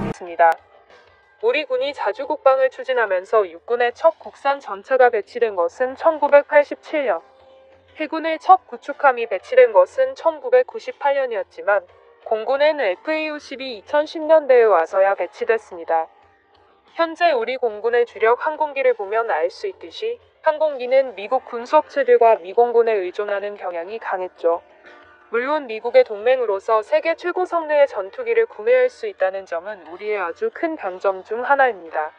있습니다. 우리 군이 자주국방을 추진하면서 육군의 첫 국산 전차가 배치된 것은 1987년, 해군의 첫 구축함이 배치된 것은 1998년이었지만 공군은 FA-50이 2010년대에 와서야 배치됐습니다. 현재 우리 공군의 주력 항공기를 보면 알 수 있듯이 항공기는 미국 군수업체들과 미공군에 의존하는 경향이 강했죠. 물론 미국의 동맹으로서 세계 최고 성능의 전투기를 구매할 수 있다는 점은 우리의 아주 큰 강점 중 하나입니다.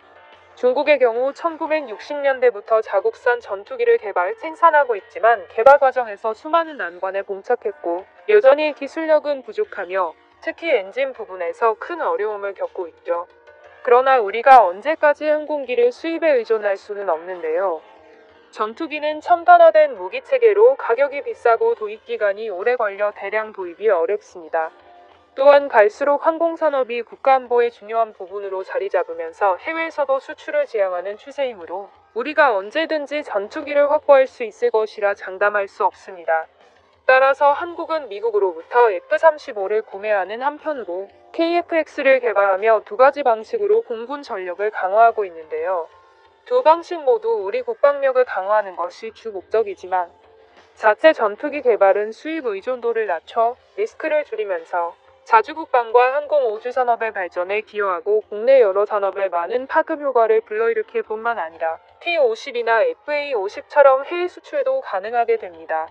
중국의 경우 1960년대부터 자국산 전투기를 개발, 생산하고 있지만 개발 과정에서 수많은 난관에 봉착했고 여전히 기술력은 부족하며 특히 엔진 부분에서 큰 어려움을 겪고 있죠. 그러나 우리가 언제까지 항공기를 수입에 의존할 수는 없는데요. 전투기는 첨단화된 무기체계로 가격이 비싸고 도입기간이 오래 걸려 대량 도입이 어렵습니다. 또한 갈수록 항공산업이 국가안보의 중요한 부분으로 자리 잡으면서 해외에서도 수출을 지향하는 추세이므로 우리가 언제든지 전투기를 확보할 수 있을 것이라 장담할 수 없습니다. 따라서 한국은 미국으로부터 F-35를 구매하는 한편으로 KF-X를 개발하며 두 가지 방식으로 공군 전력을 강화하고 있는데요. 두 방식 모두 우리 국방력을 강화하는 것이 주 목적이지만 자체 전투기 개발은 수입 의존도를 낮춰 리스크를 줄이면서 자주국방과 항공우주산업의 발전에 기여하고 국내 여러 산업에 많은 파급 효과를 불러일으킬 뿐만 아니라 T-50이나 FA-50처럼 해외 수출도 가능하게 됩니다.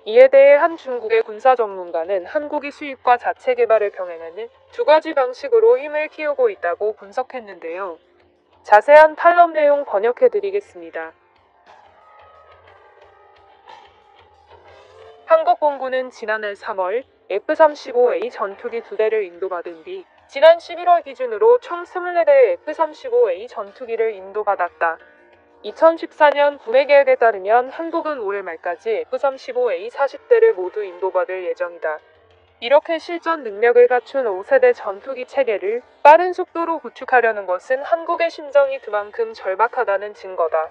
이에 대해 한 중국의 군사 전문가는 한국이 수입과 자체 개발을 병행하는 두 가지 방식으로 힘을 키우고 있다고 분석했는데요. 자세한 탄럼 내용 번역해드리겠습니다. 한국공군은 지난해 3월 F-35A 전투기 2대를 인도받은 뒤 지난 11월 기준으로 총 24대의 F-35A 전투기를 인도받았다. 2014년 구매 계획에 따르면 한국은 올해 말까지 F-35A 40대를 모두 인도받을 예정이다. 이렇게 실전 능력을 갖춘 5세대 전투기 체계를 빠른 속도로 구축하려는 것은 한국의 심정이 그만큼 절박하다는 증거다.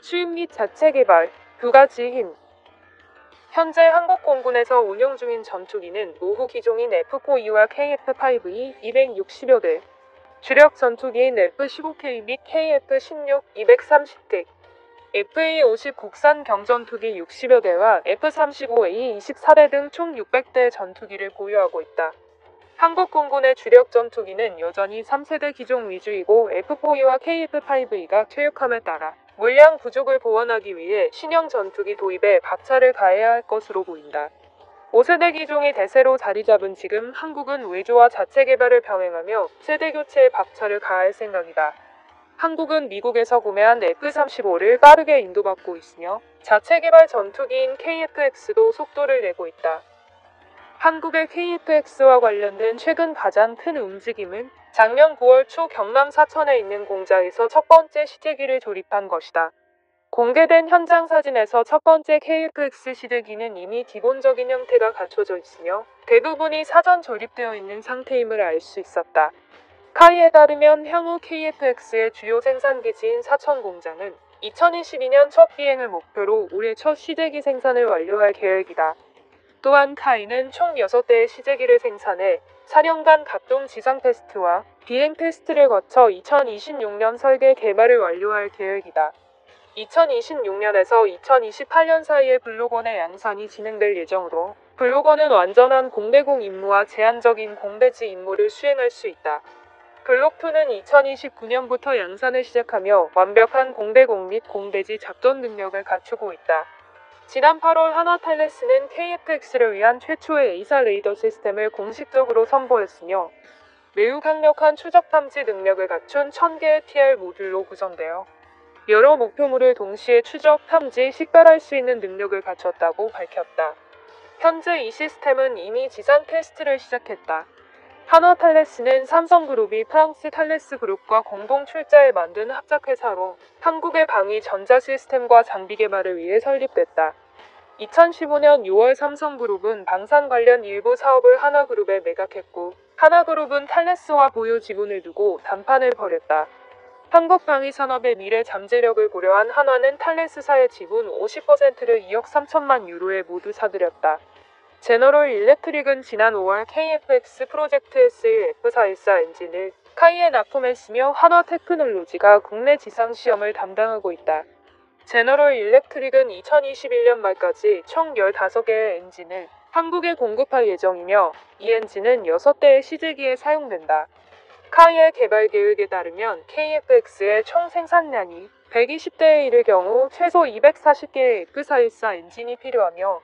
수입 및 자체 개발, 두 가지 힘. 현재 한국공군에서 운용 중인 전투기는 노후 기종인 F-4E와 KF-5E 260여 대, 주력 전투기인 F-15K 및 KF-16 230대, FA-50 국산 경전투기 60여 대와 F-35A 24대 등 총 600대의 전투기를 보유하고 있다. 한국공군의 주력 전투기는 여전히 3세대 기종 위주이고 F-4E와 KF-5E가 퇴역함에 따라 물량 부족을 보완하기 위해 신형 전투기 도입에 박차를 가해야 할 것으로 보인다. 5세대 기종이 대세로 자리 잡은 지금 한국은 외조와 자체 개발을 병행하며 세대 교체에 박차를 가할 생각이다. 한국은 미국에서 구매한 F-35를 빠르게 인도받고 있으며 자체 개발 전투기인 KF-X도 속도를 내고 있다. 한국의 KF-X와 관련된 최근 가장 큰 움직임은 작년 9월 초 경남 사천에 있는 공장에서 첫 번째 시제기를 조립한 것이다. 공개된 현장 사진에서 첫 번째 KF-X 시제기는 이미 기본적인 형태가 갖춰져 있으며 대부분이 사전 조립되어 있는 상태임을 알 수 있었다. 카이에 따르면 향후 KF-X의 주요 생산기지인 사천 공장은 2022년 첫 비행을 목표로 올해 첫 시제기 생산을 완료할 계획이다. 또한 카이는 총 6대의 시제기를 생산해 4년간 각종 지상 테스트와 비행 테스트를 거쳐 2026년 설계 개발을 완료할 계획이다. 2026년에서 2028년 사이에 블록1의 양산이 진행될 예정으로 블록1은 완전한 공대공 임무와 제한적인 공대지 임무를 수행할 수 있다. 블록2는 2029년부터 양산을 시작하며 완벽한 공대공 및 공대지 작전 능력을 갖추고 있다. 지난 8월 하나탈레스는 KF-X를 위한 최초의 A사 레이더 시스템을 공식적으로 선보였으며 매우 강력한 추적 탐지 능력을 갖춘 1000개의 TR 모듈로 구성되어 여러 목표물을 동시에 추적, 탐지, 식별할 수 있는 능력을 갖췄다고 밝혔다. 현재 이 시스템은 이미 지상 테스트를 시작했다. 하나탈레스는 삼성그룹이 프랑스 탈레스 그룹과 공동 출자해 만든 합작회사로 한국의 방위 전자시스템과 장비 개발을 위해 설립됐다. 2015년 6월 삼성그룹은 방산 관련 일부 사업을 하나그룹에 매각했고 하나그룹은 탈레스와 보유 지분을 두고談판을 벌였다. 한국 방위산업의 미래 잠재력을 고려한 한화는 탈레스사의 지분 50%를 2억 3천만 유로에 모두 사들였다. 제너럴 일렉트릭은 지난 5월 KF-X 프로젝트 S1 F414 엔진을 카이에 납품했으며 한화 테크놀로지가 국내 지상 시험을 담당하고 있다. 제너럴 일렉트릭은 2021년 말까지 총 15개의 엔진을 한국에 공급할 예정이며 이 엔진은 6대의 시제기에 사용된다. 카이의 개발 계획에 따르면 KF-X의 총 생산량이 120대에 이를 경우 최소 240개의 F414 엔진이 필요하며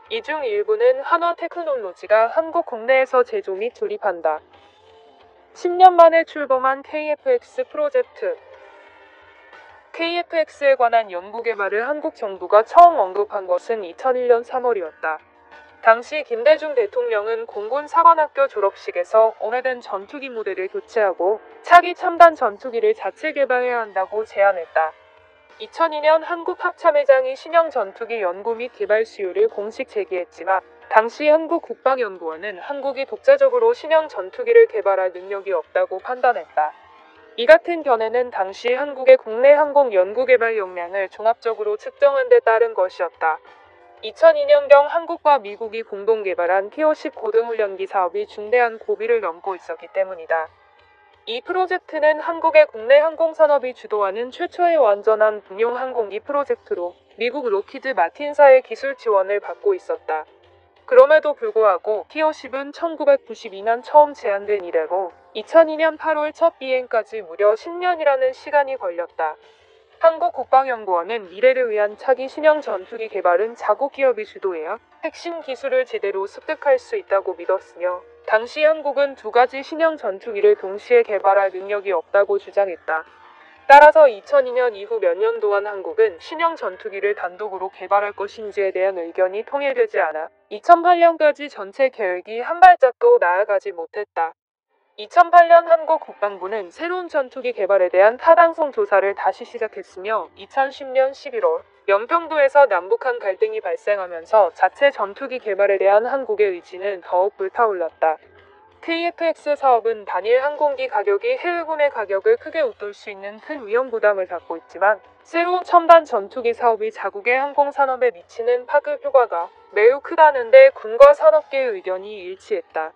이 중 일부는 한화 테크놀로지가 한국 국내에서 제조 및 조립한다. 10년 만에 출범한 KF-X 프로젝트. KF-X에 관한 연구개발을 한국 정부가 처음 언급한 것은 2001년 3월이었다. 당시 김대중 대통령은 공군 사관학교 졸업식에서 오래된 전투기 모델을 교체하고 차기 첨단 전투기를 자체 개발해야 한다고 제안했다. 2002년 한국합참의장이 신형 전투기 연구 및 개발 수요를 공식 제기했지만 당시 한국국방연구원은 한국이 독자적으로 신형 전투기를 개발할 능력이 없다고 판단했다. 이 같은 견해는 당시 한국의 국내 항공 연구개발 역량을 종합적으로 측정한 데 따른 것이었다. 2002년경 한국과 미국이 공동 개발한 P-50 고등훈련기 사업이 중대한 고비를 넘고 있었기 때문이다. 이 프로젝트는 한국의 국내 항공산업이 주도하는 최초의 완전한 군용 항공기 프로젝트로 미국 로키드 마틴사의 기술 지원을 받고 있었다. 그럼에도 불구하고 P-50은 1992년 처음 제안된 이래로 2002년 8월 첫 비행까지 무려 10년이라는 시간이 걸렸다. 한국국방연구원은 미래를 위한 차기 신형 전투기 개발은 자국 기업이 주도해야 핵심 기술을 제대로 습득할 수 있다고 믿었으며 당시 한국은 2가지 신형 전투기를 동시에 개발할 능력이 없다고 주장했다. 따라서 2002년 이후 몇 년 동안 한국은 신형 전투기를 단독으로 개발할 것인지에 대한 의견이 통일되지 않아 2008년까지 전체 계획이 한 발짝도 나아가지 못했다. 2008년 한국 국방부는 새로운 전투기 개발에 대한 타당성 조사를 다시 시작했으며 2010년 11월 연평도에서 남북한 갈등이 발생하면서 자체 전투기 개발에 대한 한국의 의지는 더욱 불타올랐다. KF-X 사업은 단일 항공기 가격이 해외 구매 가격을 크게 웃돌 수 있는 큰 위험 부담을 갖고 있지만 새로운 첨단 전투기 사업이 자국의 항공산업에 미치는 파급 효과가 매우 크다는 데 군과 산업계의 의견이 일치했다.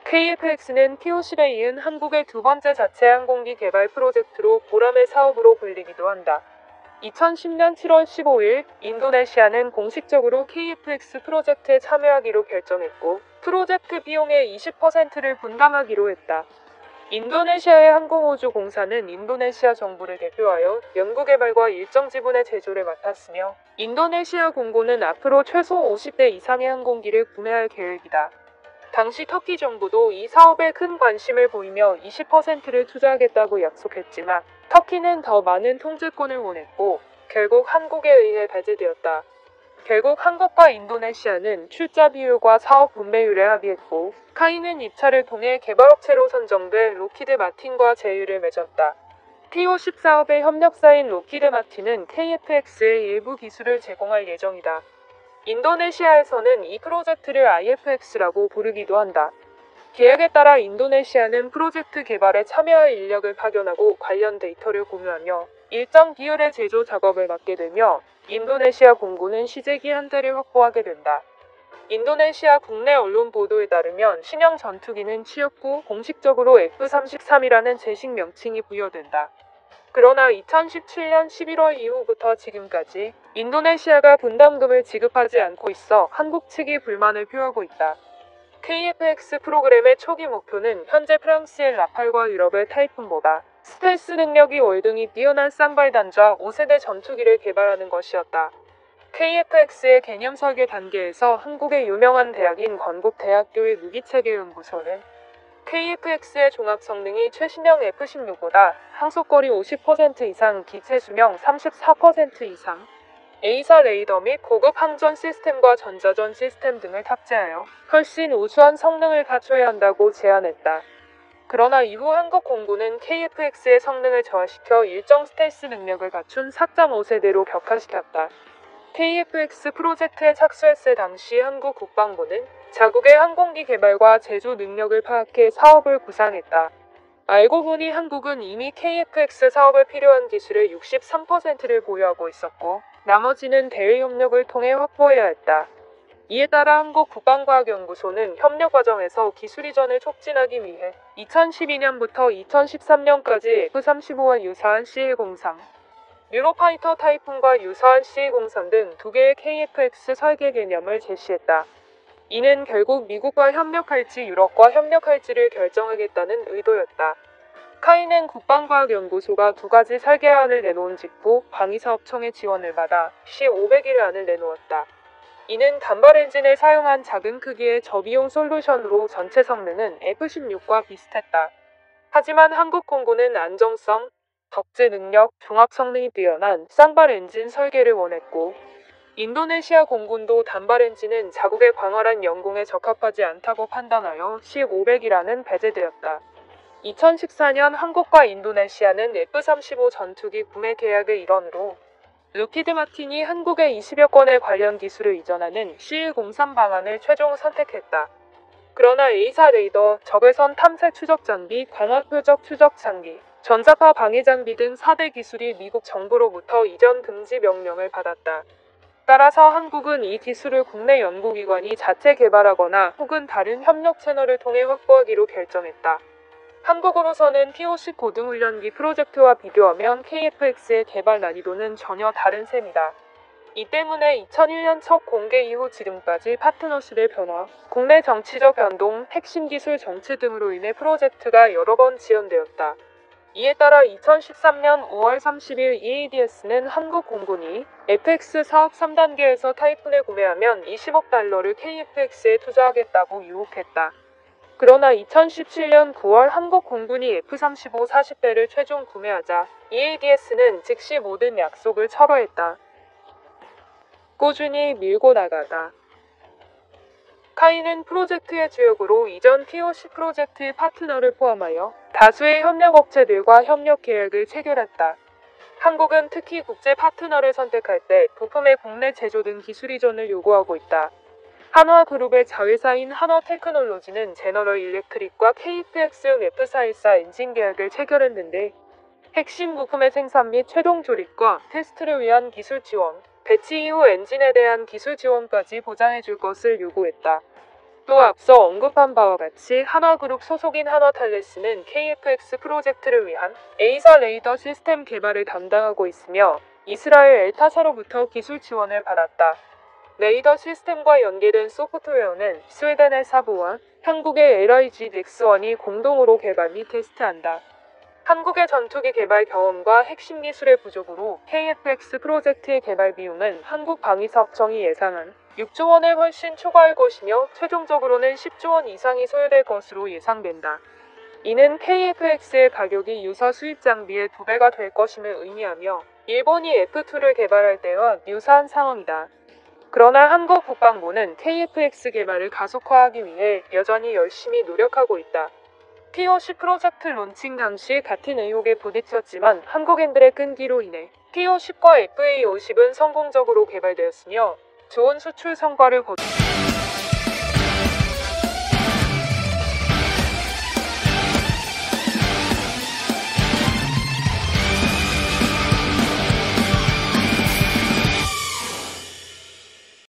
KF-X는 P-50에 이은 한국의 두 번째 자체 항공기 개발 프로젝트로 보람의 사업으로 불리기도 한다. 2010년 7월 15일 인도네시아는 공식적으로 KF-X 프로젝트에 참여하기로 결정했고 프로젝트 비용의 20%를 분담하기로 했다. 인도네시아의 항공우주공사는 인도네시아 정부를 대표하여 연구개발과 일정 지분의 제조를 맡았으며 인도네시아 공군은 앞으로 최소 50대 이상의 항공기를 구매할 계획이다. 당시 터키 정부도 이 사업에 큰 관심을 보이며 20%를 투자하겠다고 약속했지만 터키는 더 많은 통제권을 원했고 결국 한국에 의해 배제되었다. 결국 한국과 인도네시아는 출자 비율과 사업 분배율에 합의했고 카이는 입찰을 통해 개발업체로 선정돼 로키드 마틴과 제휴를 맺었다. P-50 사업의 협력사인 로키드 마틴은 KF-X의 일부 기술을 제공할 예정이다. 인도네시아에서는 이 프로젝트를 IFX라고 부르기도 한다. 계획에 따라 인도네시아는 프로젝트 개발에 참여할 인력을 파견하고 관련 데이터를 공유하며 일정 비율의 제조 작업을 맡게 되며 인도네시아 공군은 시제기 한 대를 확보하게 된다. 인도네시아 국내 언론 보도에 따르면 신형 전투기는 취역 후 공식적으로 F-33이라는 제식 명칭이 부여된다. 그러나 2017년 11월 이후부터 지금까지 인도네시아가 분담금을 지급하지 않고 있어 한국 측이 불만을 표하고 있다. KF-X 프로그램의 초기 목표는 현재 프랑스의 라팔과 유럽의 타이푼보다 스텔스 능력이 월등히 뛰어난 쌍발단자 5세대 전투기를 개발하는 것이었다. KF-X의 개념 설계 단계에서 한국의 유명한 대학인 건국대학교의 무기체계연구소는 KF-X의 종합 성능이 최신형 F-16보다 항속거리 50% 이상, 기체 수명 34% 이상, A사 레이더 및 고급 항전 시스템과 전자전 시스템 등을 탑재하여 훨씬 우수한 성능을 갖춰야 한다고 제안했다. 그러나 이후 한국 공군은 KF-X의 성능을 저하시켜 일정 스텔스 능력을 갖춘 4.5세대로 격화시켰다. KF-X 프로젝트에 착수했을 당시 한국 국방부는 자국의 항공기 개발과 제조 능력을 파악해 사업을 구상했다. 알고 보니 한국은 이미 KF-X 사업에 필요한 기술의 63%를 보유하고 있었고 나머지는 대외 협력을 통해 확보해야 했다. 이에 따라 한국국방과학연구소는 협력 과정에서 기술 이전을 촉진하기 위해 2012년부터 2013년까지 F-35와 유사한 C-103, 유로파이터 타이푼과 유사한 C-103 등 두 개의 KF-X 설계 개념을 제시했다. 이는 결국 미국과 협력할지 유럽과 협력할지를 결정하겠다는 의도였다. 카이는 국방과학연구소가 두 가지 설계안을 내놓은 직후 방위사업청의 지원을 받아 C-501안을 내놓았다. 이는 단발 엔진을 사용한 작은 크기의 저비용 솔루션으로 전체 성능은 F-16과 비슷했다. 하지만 한국 공군은 안정성, 덕제 능력, 종합 성능이 뛰어난 쌍발 엔진 설계를 원했고, 인도네시아 공군도 단발 엔진은 자국의 광활한 영공에 적합하지 않다고 판단하여 C-501안은 배제되었다. 2014년 한국과 인도네시아는 F-35 전투기 구매 계약의 일환으로 록히드 마틴이 한국에 20여 건의 관련 기술을 이전하는 C-103 방안을 최종 선택했다. 그러나 A사 레이더, 적외선 탐색 추적 장비, 광학 표적 추적 장비, 전자파 방해 장비 등 4대 기술이 미국 정부로부터 이전 금지 명령을 받았다. 따라서 한국은 이 기술을 국내 연구기관이 자체 개발하거나 혹은 다른 협력 채널을 통해 확보하기로 결정했다. 한국으로서는 P-50 고등훈련기 프로젝트와 비교하면 KF-X의 개발 난이도는 전혀 다른 셈이다. 이 때문에 2001년 첫 공개 이후 지금까지 파트너십의 변화, 국내 정치적 변동, 핵심 기술 정체 등으로 인해 프로젝트가 여러 번 지연되었다. 이에 따라 2013년 5월 30일 EADS는 한국 공군이 FX 사업 3단계에서 타이푼을 구매하면 20억 달러를 KF-X에 투자하겠다고 유혹했다. 그러나 2017년 9월 한국 공군이 F-35 40대를 최종 구매하자 EADS는 즉시 모든 약속을 철회했다. 꾸준히 밀고 나가다. 카이는 프로젝트의 주역으로 이전 P-50 프로젝트의 파트너를 포함하여 다수의 협력업체들과 협력 계약을 체결했다. 한국은 특히 국제 파트너를 선택할 때 부품의 국내 제조 등 기술 이전을 요구하고 있다. 한화그룹의 자회사인 한화테크놀로지는 제너럴 일렉트릭과 KF-X용 F-414 엔진 계약을 체결했는데 핵심 부품의 생산 및 최종 조립과 테스트를 위한 기술 지원, 배치 이후 엔진에 대한 기술 지원까지 보장해줄 것을 요구했다. 또 앞서 언급한 바와 같이 한화그룹 소속인 한화탈레스는 KF-X 프로젝트를 위한 A사 레이더 시스템 개발을 담당하고 있으며 이스라엘 엘타사로부터 기술 지원을 받았다. 레이더 시스템과 연계된 소프트웨어는 스웨덴의 사부와 한국의 LIG 넥스원이 공동으로 개발 및 테스트한다. 한국의 전투기 개발 경험과 핵심 기술의 부족으로 KF-X 프로젝트의 개발 비용은 한국 방위사업청이 예상한 6조 원을 훨씬 초과할 것이며 최종적으로는 10조 원 이상이 소요될 것으로 예상된다. 이는 KF-X의 가격이 유사 수입 장비의 2배가 될 것임을 의미하며 일본이 F-2를 개발할 때와 유사한 상황이다. 그러나 한국 국방부는 KF-X 개발을 가속화하기 위해 여전히 열심히 노력하고 있다. P-50 프로젝트 론칭 당시 같은 의혹에 부딪혔지만 한국인들의 끈기로 인해 P-50과 FA-50은 성공적으로 개발되었으며 좋은 수출 성과를 거뒀다.